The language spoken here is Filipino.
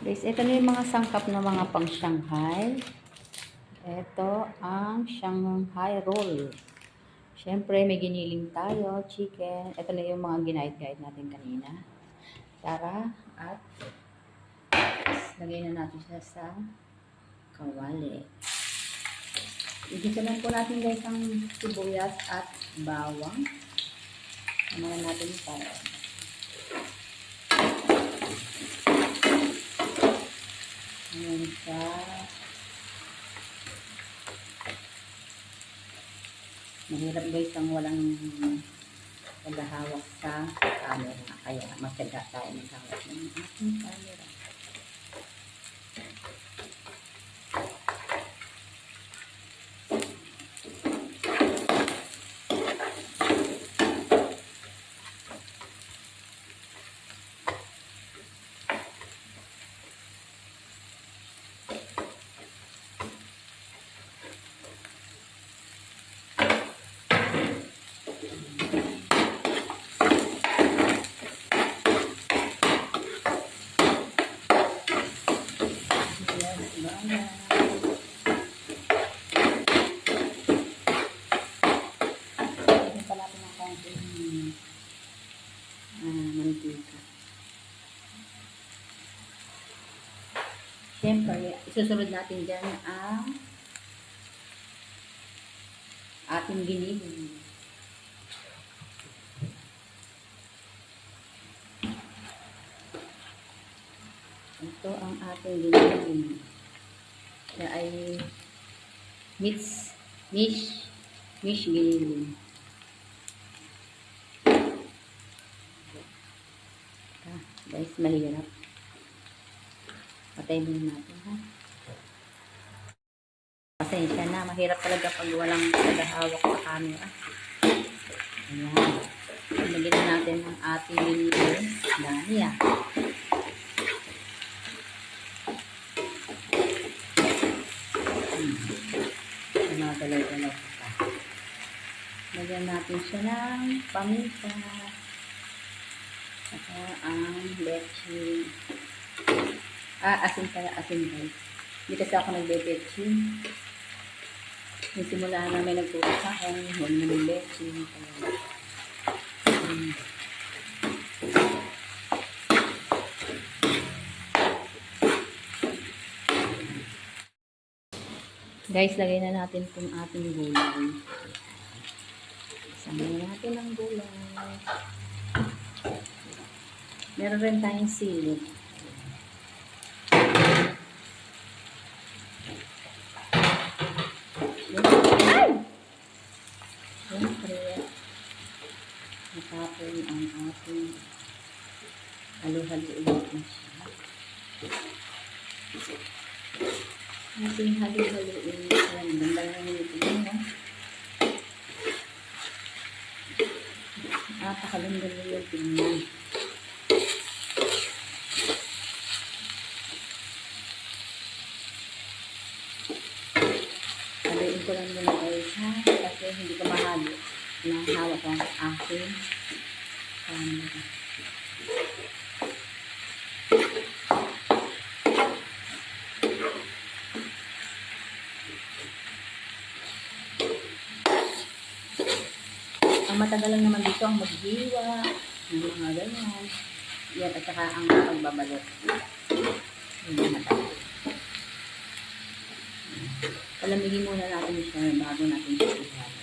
Guys, ito na yung mga sangkap na mga pang Shanghai. Ito ang Shanghai roll. Siyempre, may giniling tayo, chicken. Ito na yung mga ginahit-gahit natin kanina. Tara, at lagay na natin siya sa kawali. Igisa lang po natin guys ang sibuyas at bawang. Samahan natin para ngayon siya. Mahirap guys ang walang naghahawak sa camera. Kaya magtyaga tayo maghawak ng ating camera. Mantika. Siyempre, isusunod natin dyan ang ating giniling. Ito ang ating giniling. Siya ay mish giniling. Guys, mahirap. Patay din natin, ha? Pasensya na. Mahirap talaga pag walang naghahawak sa camera. Ayan. Lagyan natin ang ating giniling. Dami, ah. Galaw-galaw pa. Lagyan natin siya ng paminta. Saka ang bechin. Asin pala, asin guys. Hindi kasi ako nagbe-bechin. Yung simula na may nagturo sa akin, huwag na ng bechin. Guys, lagay na natin itong ating gulay. Samayin natin ang gulay. Meron rin tayong sili. Siyempre, natapon ang ating halo-haloin na siya. Ating halo-haloin. Ayan, ganda na nito mo. Napakaganda yung tingnan. Haluin ko lang muna guys, ha? Kasi hindi ko mahalo. Nahawak ko ang aking camera. Ang matagal lang naman dito ang maghiwa ng mga ganyan. Yan, at saka ang pagbabalot. Hindi matagal. Palamigin muna natin siya bago natin siya ihalo.